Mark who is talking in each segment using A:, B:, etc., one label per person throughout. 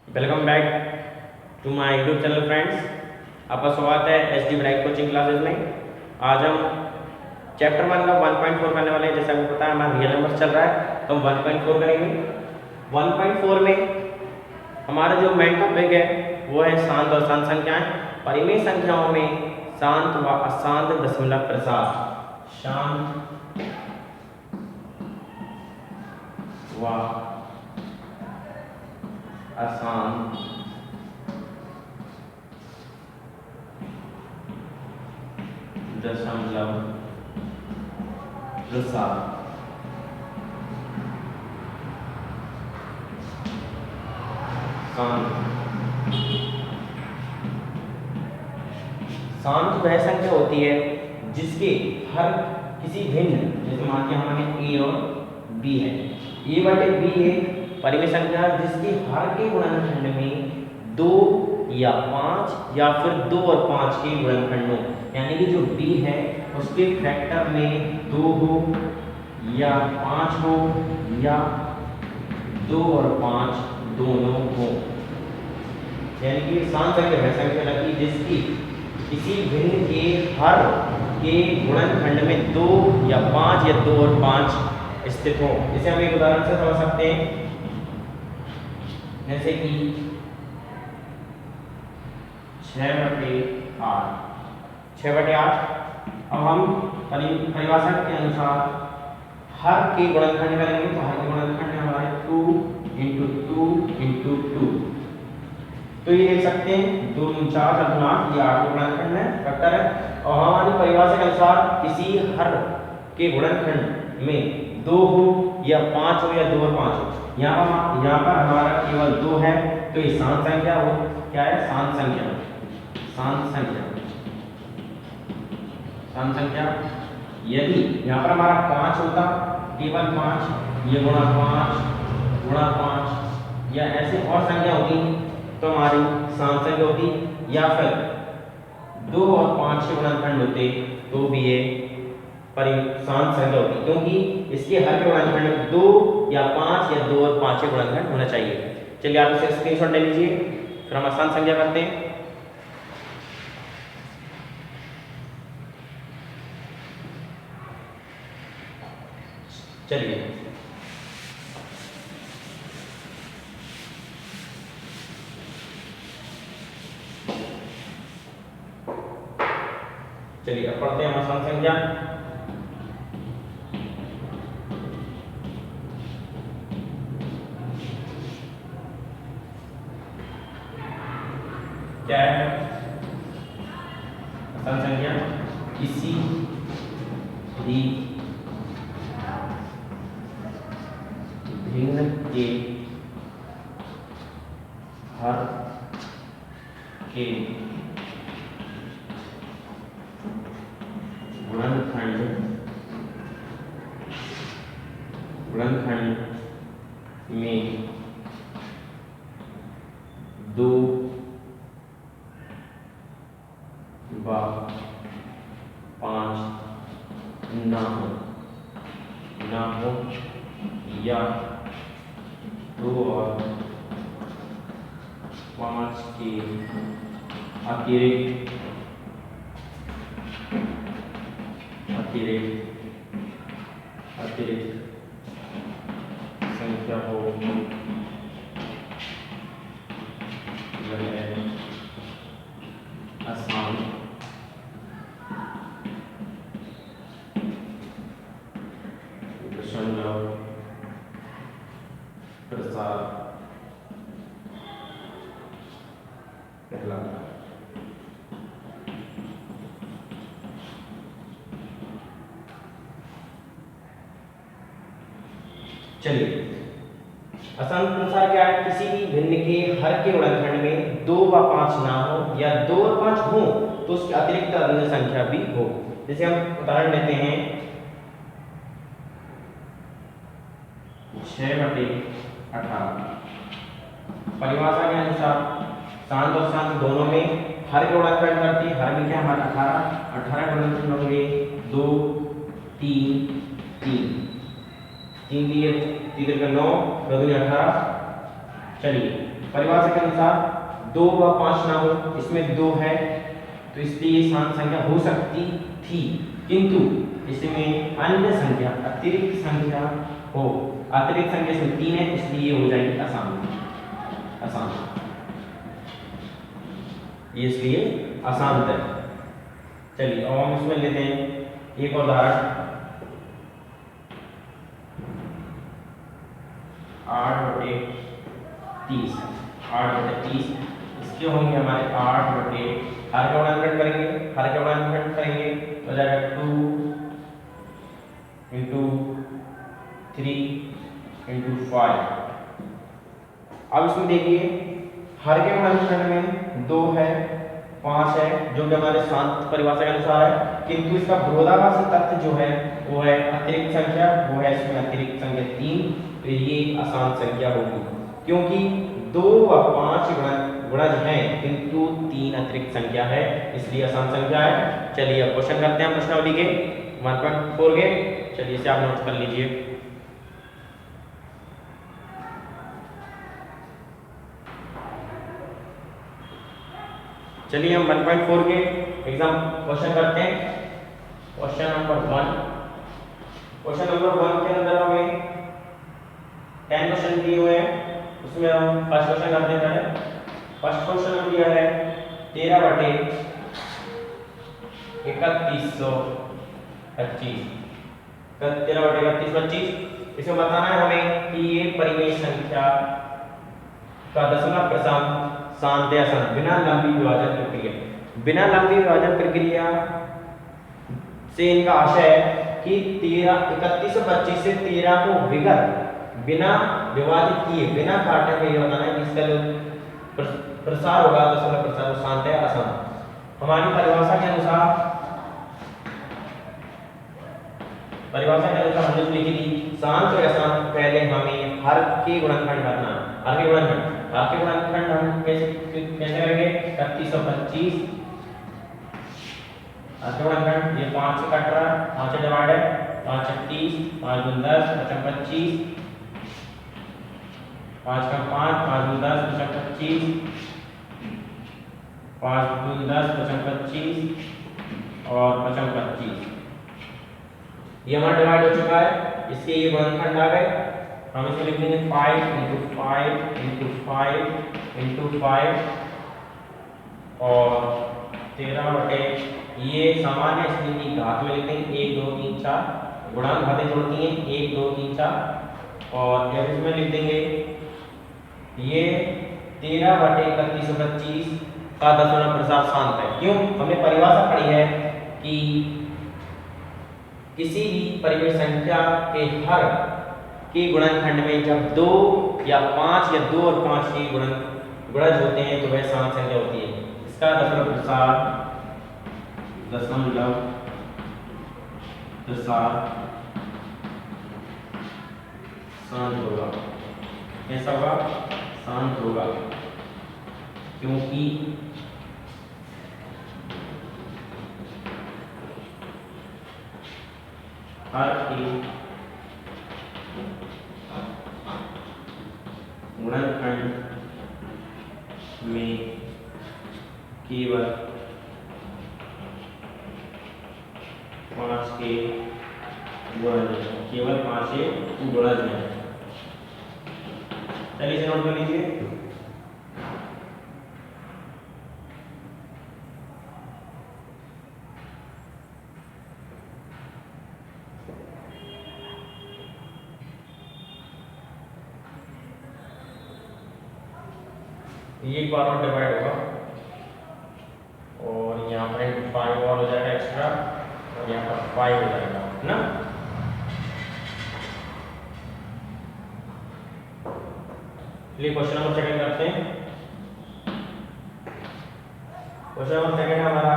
A: Welcome back to my YouTube channel friends. आपका स्वागत है H D bright coaching classes में। आज हम चैप्टर 1 का 1.4 करने वाले हैं। जैसे आपको पता है हमारा रियल नंबर चल रहा है तो हम 1.4 करेंगे। 1.4 में हमारा जो मेन टॉपिक है वो है शांत और अशांत संख्याएं। परिमेय संख्याओं में शांत व अशांत दशमलव प्रसार। शांत व अशांत दशमलव प्रसार। शांत वह संख्या होती है जिसके हर किसी भिन्न, जैसे मान लिया हमारे ए और बी है, ए बटे बी एक परिमेय संख्या जिसकी हर के गुणनखंड में 2 या 5 या फिर 2 और 5 के गुणनखंडों, यानी कि जो b है उसके फैक्टर में 2 हो या 5 हो या 2 और 5 दोनों हो। यानी कि शांत संख्या वह संख्या लगती जिसकी किसी भिन्न के हर के गुणनखंड में 2 या 5 या 2 और 5 स्थित हो। इसे हम एक उदाहरण से समझ सकते हैं, जैसे कि 6/8। 6/8 अब हम परिभाषा के अनुसार हर के गुणनखंड करेंगे तो हर के गुणनखंड हमारे 2 × 2 × 2। तो ये देख सकते हैं 2 × 4 = 8, ये 8 के गुणनखंड है, फैक्टर है। और हमारी परिभाषा के अनुसार किसी हर के गुणनखंड में 2 हो या 5 हो या 2 और 5 हो। यहाँ पर हमारा केवल 2 है तो ये शांत संख्या हो। क्या है? शांत संख्या। शांत संख्या, शांत संख्या। यदि यहाँ पर हमारा 5 होता, केवल 5, ये गुणा 5 या ऐसे और संख्या होती तो हमारी शांत संख्या होती, या फिर 2 और 5 के गुणनखंड होते तो भी ये शांत संख्या होती, क्योंकि इसके हर के गुणनखंड में 2 या 5 या 2 और 5 के गुणनखंड होना चाहिए। चलिए आप इसे स्क्रीनशॉट ले लीजिए, फिर हम आसान संख्या करते हैं। चलिए अब पढ़ते हैं आसान संख्या। क्या है आसान संख्या? किसी भी भिन्न के हर के गुणनखंड में 2 व 5 ना हो या 2 और 5 के अतिरिक्त संख्या हो, वह अशांत दशमलव प्रसार कहलाता है। चलिए अशांत प्रसार क्या है? किसी भी भिन्न के हर के गुणनखंड में 2 व 5 ना हो या 2 और 5 हो तो उसके अतिरिक्त अन्य संख्या भी हो। जैसे हम उदाहरण लेते हैं 6/18। परिभाषा के अनुसार शांत और शांत दोनों में हर के गुणनखंड करती है। हर में क्या हमारा 18 गुणनखंड होंगे, 2 3 3 दिए 3 का 9, 2 18। चलिए परिभाषा के अनुसार 2 व 5 ना हो, इसमें 2 है तो इसलिए शांत संख्या हो सकती थी, किंतु इसमें अन्य संख्या अतिरिक्त संख्या हो, अतिरिक्त संख्या इसमें 3 है इसलिए ये हो जाएगी अशांत, ये इसलिए अशांत है। चलिए अब हम इसमें लेते हैं एक और उदाहरण। 8/30 इसके होंगे हमारे 8/, हर का गुणनखंड करेंगे तो जाएगा 2 × 3 × 5। अब इसमें देखिए हर के गुणनखंड में 2 है 5 है जो कि हमारे शांत परिभाषा के अनुसार है, किंतु इसका विरोधाभासी तथ्य जो है वो है अतिरिक्त संख्या, वो है इसमें अतिरिक्त संख्या 3, तो ये अशांत संख्या होगी क्योंकि 2 व 5 गुणज हैं किंतु 3 अतिरिक्त संख्या है इसलिए अशांत संख्या है। चलिए अब क्वेश्चन करते हैं प्रश्नावली के 1.4 के। चलिए इसे आप नोट कर लीजिए। चलिए हम 1.4 के एग्जाम क्वेश्चन करते हैं। क्वेश्चन नंबर 1 के अंदर हमें 10 क्वेश्चन दिए हुए हैं, उसमें हम फर्स्ट क्वेश्चन करते हैं। पहले फर्स्ट क्वेश्चन में दिया है 13/3125, इसमें बताना है हमें कि ये परिमेय संख्या का दशमलव क्रमांक शांत या अशांत बिना लंबी विभाजन प्रक्रिया से इनका आशय है कि 3125 से 13 को विगत बिना विभाजित किए बिना काटे हुए ये बताना है कि इसका जो प्रसार होगा दशमलव प्रसार शांत है अशांत। हमारी परिभाषा के अनुसार हमने लिखी थी शांत और अशांत, पहले हमें हर के गुणनखंड करना है। हर के गुणनखंड हम कैसे करेंगे? 3125 हर के गुणनखंड ये 5 से कट रहा है, 5 से डिवाइड है, 5 × 30, 5 × 10, 5 × 25, 5 का 5, 5 × 10, 25, 5 × 10, 25 और 25। ये हमारा डिवाइड हो चुका है, इसके ये गुणनखंड आ गए। हम इसमें लिख देंगे 5 × 5 × 5 × 5 और 13/, ये सामान्य स्थिति घात में लिख देंगे 1 2 3 4, गुणांक घातें जोड़ती हैं 1 2 3 4 और इसमें लिख देंगे ये 13/3125 का दशमलव प्रसार शांत है। क्यों? हमने परिभाषा पढ़ी है कि किसी भी परिमेय संख्या के हर के गुणनखंड में जब 2 या 5 या 2 और 5 के गुणज होते हैं तो वह शांत संख्या होती है। इसका दशमलव प्रसार शांत होगा। कैसा होगा? शांत होगा, क्योंकि हर के गुणनखंड में केवल 5 के गुणज हैं। चलिए इसे नोट कर लीजिए। ये एक बार और डिवाइड होगा और यहाँ पर 5 और हो जाएगा एक्स्ट्रा और यहाँ पर 5 हो जाएगा ना। चलिए क्वेश्चन नंबर 2 करते हैं। क्वेश्चन नंबर 2 हमारा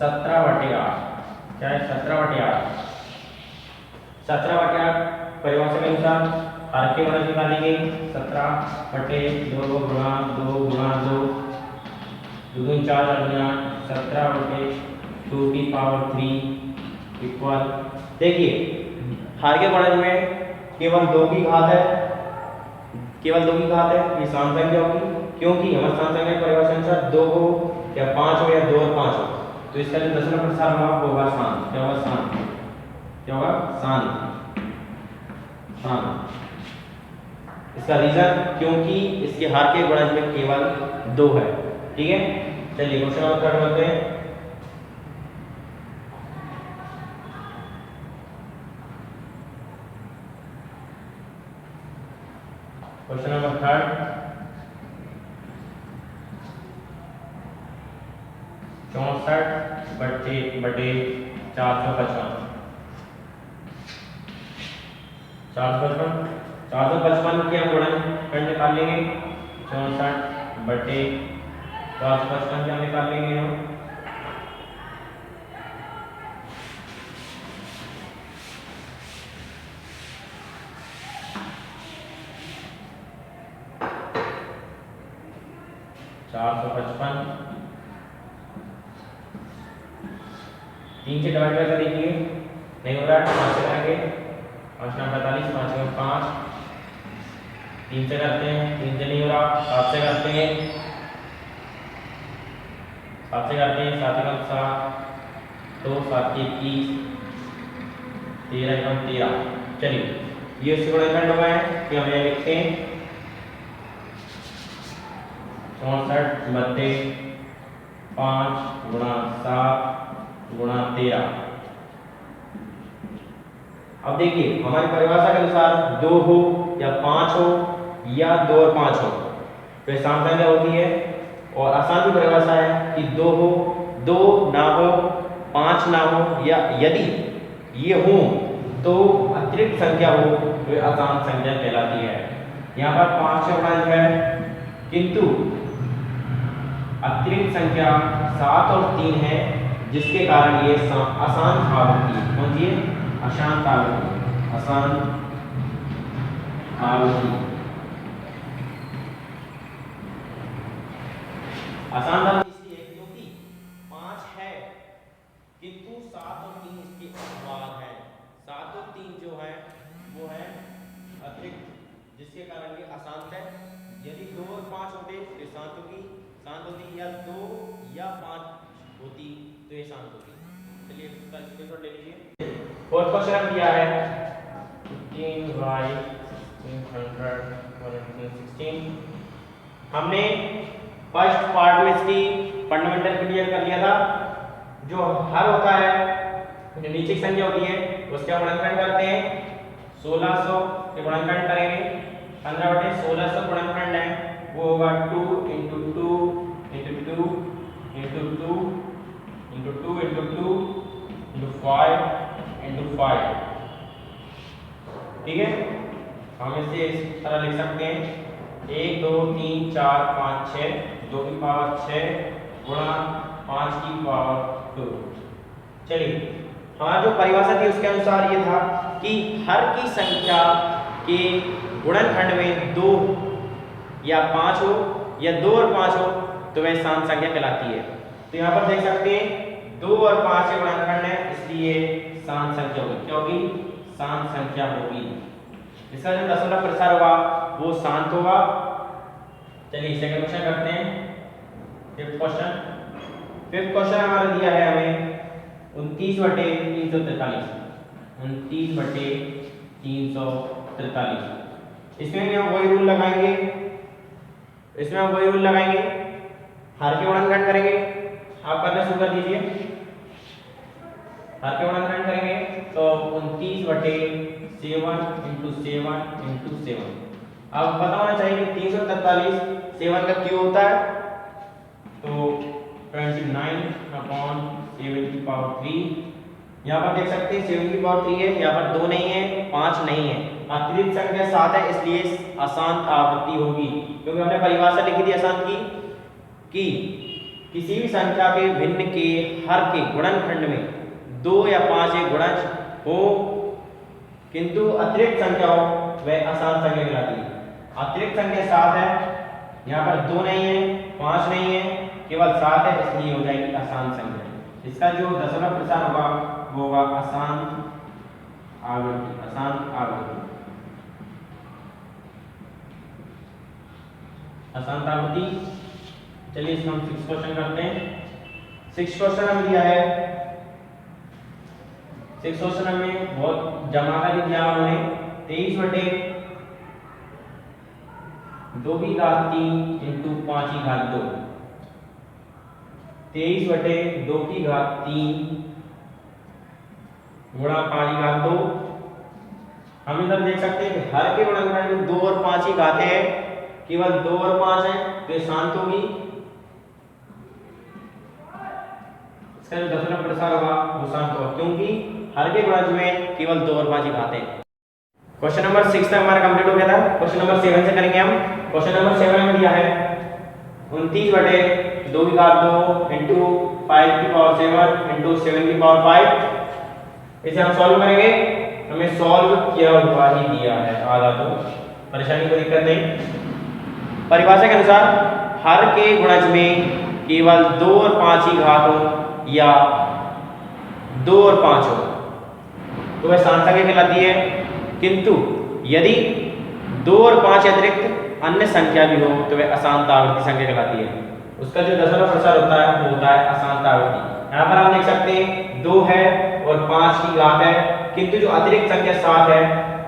A: 17/8। क्या है? 17/8 परिभाषा के अनुसार हर के गुणज निकालेंगे 17/2 2 × 2 2 4 17/2 की पावर 3 इक्वल। देखिए हर के गुणज में केवल 2 की घात है, केवल 2 की घात है, ये शांत संख्या होगी, क्योंकि हमारे शांत संख्या की परिभाषा अनुसार 2 हो या 5 हो या 2 और 5 हो, तो इसका जो दशमलव प्रसार होगा वो होगा शांत। क्या होगा? शांत। क्या होगा? शांत। शांत। इसका रीजन क्योंकि इसके हर के गुणज में केवल 2 है। ठीक है, चलिए क्वेश्चन नंबर 3 करते हैं। Question number 3, 64/455। 455 के हम गुणनखंड निकाल लेंगे। 64/455 क्या निकाल लेंगे हम? 455 3 से डिवाइड करके देखिए, नहीं हो रहा है, 5 से करेंगे। 5 9 45, 5 में 5, 3 से करते हैं, 3 से नहीं हो रहा, 7 से करते हैं, 7 से करते हैं, 7 एकम 7, 2 7 के 21, 13 एकम 13। चलिए ये उससे गुणनखंड हो गए हैं कि हम ये लिखते हैं 64/5 गुणा 7 गुणा 13। अब देखिए हमारी परिभाषा के अनुसार 2 हो या 5 हो या 2 और 5 हो तो ये शांत संख्या होती है, और आसान की परिभाषा है कि 2 हो, 2 ना हो, 5 ना हो, या यदि ये हो तो अतिरिक्त संख्या हो तो ये आसान संख्या कहलाती है। यहाँ पर 5 से गुणज है, किंतु अतिरिक्त संख्या 7 और 3 है, जिसके कारण ये आसान आवृत्ति है। कौन सी है? अशांत आवृत्ति। आसान आवृत्ति। आसान आवृत्ति इसलिए क्योंकि 5 है किंतु 7 और 3 इसके अपवाद है। 7 और 3 जो है वो है अतिरिक्त, जिसके कारण ये अशांत है। यदि 2 और 5 होते तो ये शांत होगी, या 2 या 5 होती तो ये शांत होगी। चलिए इसका स्क्रीनशॉट ले लीजिए। फोर्थ क्वेश्चन दिया है 15/116। हमने फर्स्ट पार्ट में इसकी फंडामेंटल क्लियर कर लिया था। जो हर होता है, जो नीचे की संख्या होती है उसका गुणनखंड करते हैं। 1600 के गुणनखंड करेंगे, 15/1600 गुणनखंड है वो होगा 2 × 2 × 2 × 2 × 2 × 2 × 5 × 5। ठीक है, हम इसे इस तरह लिख सकते हैं 1 2 3 4 5 6, 2 की पावर 6 गुणा 5 की पावर 2। चलिए हमारा जो परिभाषा थी उसके अनुसार ये था कि हर की संख्या के गुणनखंड में 2 या 5 हो या 2 और 5 हो तो वह शांत संख्या कहलाती है। तो यहाँ पर देख सकते हैं 2 और 5 के गुणनखंड है, इसलिए शांत संख्या होगी। क्या होगी? शांत संख्या होगी। इसका जो दशमलव प्रसार होगा वो शांत होगा। चलिए सेकंड क्वेश्चन करते हैं। फिफ्थ क्वेश्चन हमारा दिया है हमें 29/343। 29/343। इसमें भी हम वही रूल लगाएंगे, हर के गुणनखंड करेंगे। आप करना शुरू कर दीजिए। हर के गुणनखंड करेंगे तो 29/7 × 7 × 7। अब पता होना चाहिए कि 343 7 का क्यों होता है, तो 29/7 यहाँ पर देख सकते हैं 7 है, यहाँ पर 2 नहीं है, 5 नहीं है, अतिरिक्त संख्या 7 है, इसलिए अशांत आवृत्ति होगी। क्योंकि हमने परिभाषा लिखी थी अशांत की कि किसी भी संख्या के भिन्न के हर के गुणनखंड में 2 या 5 एक गुणज हो किंतु अतिरिक्त संख्या हो वह अशांत संख्या कहलाती है। अतिरिक्त संख्या 7 है, यहाँ पर 2 नहीं है, 5 नहीं है, केवल 7 है, इसलिए हो जाएगी अशांत संख्या। इसका जो दशमलव प्रसार होगा वो होगा अशांत आवृत्ति। अशांत आवृत्ति। चलिए इसका हम 6 क्वेश्चन करते हैं। 6 क्वेश्चन हमें दिया है। 6 क्वेश्चन हमें बहुत जमा कर दिया उन्होंने। 23 बटे 2 की घात 3 इंटू 5 की घात 2। 23 बटे 2 की घात 3 गुणा 5 की घात 2। हम इधर देख सकते हैं कि हर के गुणनखंड में 2 और 5 की घातें हैं, केवल 2 और 5 है तो ये शांत होगी। इसका जो दशमलव प्रसार होगा वो शांत होगा, क्योंकि हर के गुणज में केवल 2 और 5 की घातें हैं। क्वेश्चन नंबर 6 तक हमारा कंप्लीट हो गया था। क्वेश्चन नंबर 7 से करेंगे हम। क्वेश्चन नंबर 7 में दिया है 29 बटे 2 की घात 2 इंटू 5 की पावर 7 इंटू 7 की पावर 5। इसे हम सॉल्व करेंगे। हमें सॉल्व किया हुआ ही दिया है आधा, तो परेशानी कोई दिक्कत नहीं। परिभाषा के अनुसार हर के गुणज में केवल 2 और 5 की घात हो या 2 और 5 हो तो वह शांत संख्या कहलाती है, किंतु यदि 2 और 5 अतिरिक्त अन्य संख्या भी हो तो वह अशांत आवृत्ति संख्या कहलाती है। उसका जो दशमलव प्रसार होता है वो होता है अशांत आवृत्ति। यहाँ पर आप देख सकते हैं 2 है और 5 की घात है, किंतु जो अतिरिक्त संख्या 7 है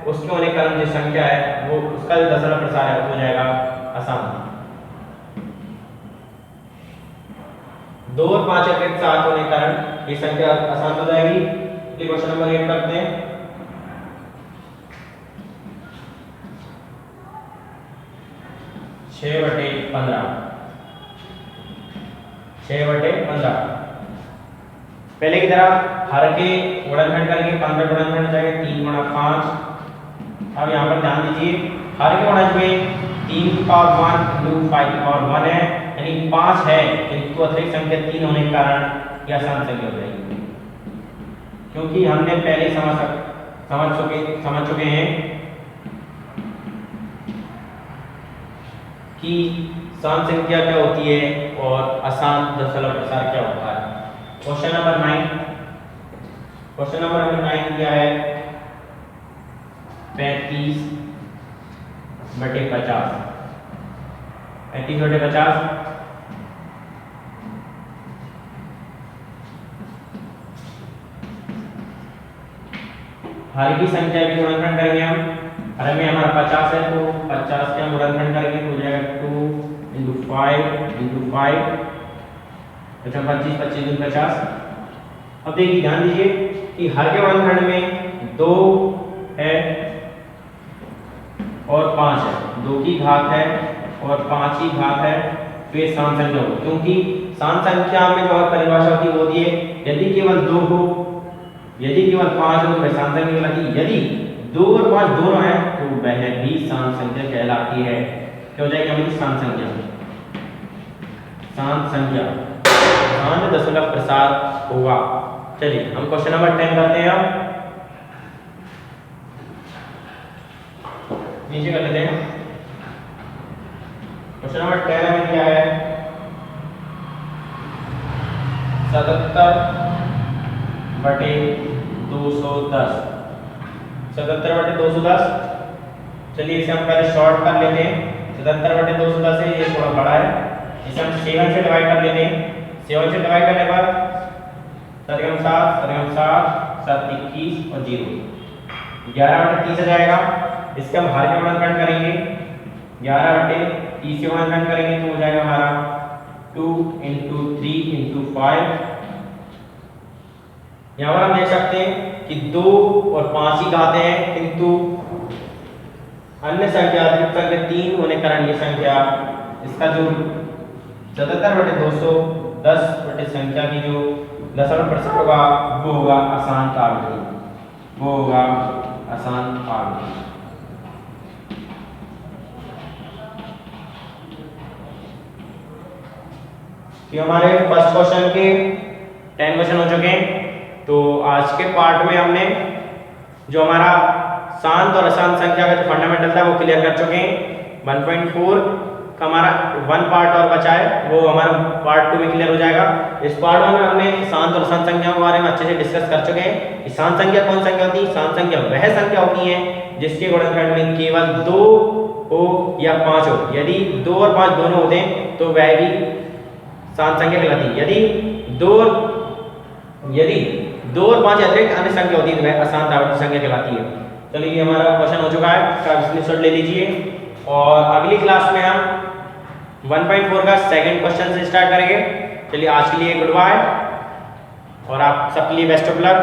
A: उसके होने के कारण जो संख्या है वो उसका जो दशमलव प्रसार है वो हो जाएगा अशांत। 2 और 5 अतिरिक्त 7 होने के कारण ये संख्या अशांत हो जाएगी। क्वेश्चन नंबर 8 करते हैं। 6 बटे 15। 6 बटे 15 पहले की तरह हर के गुणनखंड करेंगे। 15 गुणनखंड हो जाएगा 3 गुणा 5। अब यहाँ पर ध्यान दीजिए हर के गुणज में 3 की पावर 1 इंटू 5 की पावर 1 है, यानी 5 है, किंतु अतिरिक्त संख्या 3 होने के कारण यह अशांत संख्या हो जाएगी, क्योंकि हमने पहले समझ चुके हैं कि शांत संख्या क्या होती है और अशांत दशमलव प्रसार क्या होता है। Question number 9। क्वेश्चन नंबर 9 दिया है 35 बटे 50। 35 बटे 50 हर की संख्या भी गुणनखंड करेंगे हम। हर में हमारा 50 है तो 50 के हम गुणनखंड करेंगे तो हो जाएगा 2 इंटू 5 इंटू 5, 25 25 इंटू 50। अब देखिए ध्यान दीजिए कि हर के गुणनखंड में 2 है और 5 है, 2 की घात है और 5 की घात है, तो ये शांत संख्या होगी, क्योंकि शांत संख्या में जो परिभाषा होती है वो होती है यदि केवल 2 हो, यदि केवल 5 हो तो वह शांत संख्या कहलाती है, यदि 2 और 5 दोनों है तो वह भी शांत संख्या कहलाती है। क्या हो जाएगी हमारी शांत संख्या? शांत संख्या शांत दशमलव प्रसार होगा। चलिए हम क्वेश्चन नंबर 10 करते हैं। अब नीचे कर लेते हैं। क्वेश्चन नंबर 10 हमें दिया है 77 बटे 210। 77 बटे 210। चलिए इसे हम पहले शॉर्ट कर लेते हैं। 77 बटे 210 है, ये थोड़ा बड़ा है, इसे हम 7 से डिवाइड कर लेते हैं। 7 से डिवाइड करने पर 7 7 21 और 0 11 बटे 30 आ जाएगा। इसके हम हर के गुणनखंड करेंगे। 11 बटे 30 के गुणनखंड करेंगे तो हो जाएगा हमारा 2 इंटू 3 इंटू 5। यहाँ पर हम देख सकते हैं कि 2 और 5 ही घाते हैं, किंतु अन्य संख्या अतिरिक्त संख्या 3 होने के कारण ये संख्या, इसका जो 77 बटे 210 बटे संख्या की जो दशमलव प्रसार होगा वो होगा अशांत आवृत्ति, वो होगा अशांत आवृत्ति। तो हमारे फर्स्ट क्वेश्चन के 10 क्वेश्चन हो चुके हैं। तो आज के पार्ट में हमने जो हमारा शांत और अशांत संख्या का जो फंडामेंटल था वो क्लियर कर चुके हैं। 1.4 का हमारा 1 पार्ट और बचा है, वो हमारा पार्ट 2 में क्लियर हो जाएगा। इस पार्ट 1 में हमने शांत और अशांत संख्याओं के बारे में अच्छे से डिस्कस कर चुके हैं। शांत संख्या कौन संख्या होती है? शांत संख्या वह संख्या होती है जिसके गुणनखंड में केवल 2 हो या 5 हो। यदि 2 और 5 दोनों होते हैं तो वह भी शांत संख्या कहलाती है। यदि 2 और 5 अतिरिक्त अन्य संख्या होती है तो वह अशांत आवर्ती संख्या कहलाती है। चलिए ये हमारा क्वेश्चन हो चुका है, इसका स्क्रीनशॉट ले लीजिए और अगली क्लास में हम 1.4 का सेकंड क्वेश्चन से स्टार्ट करेंगे। चलिए आज के लिए गुड बाय और आप सबके लिए बेस्ट ऑफ लक।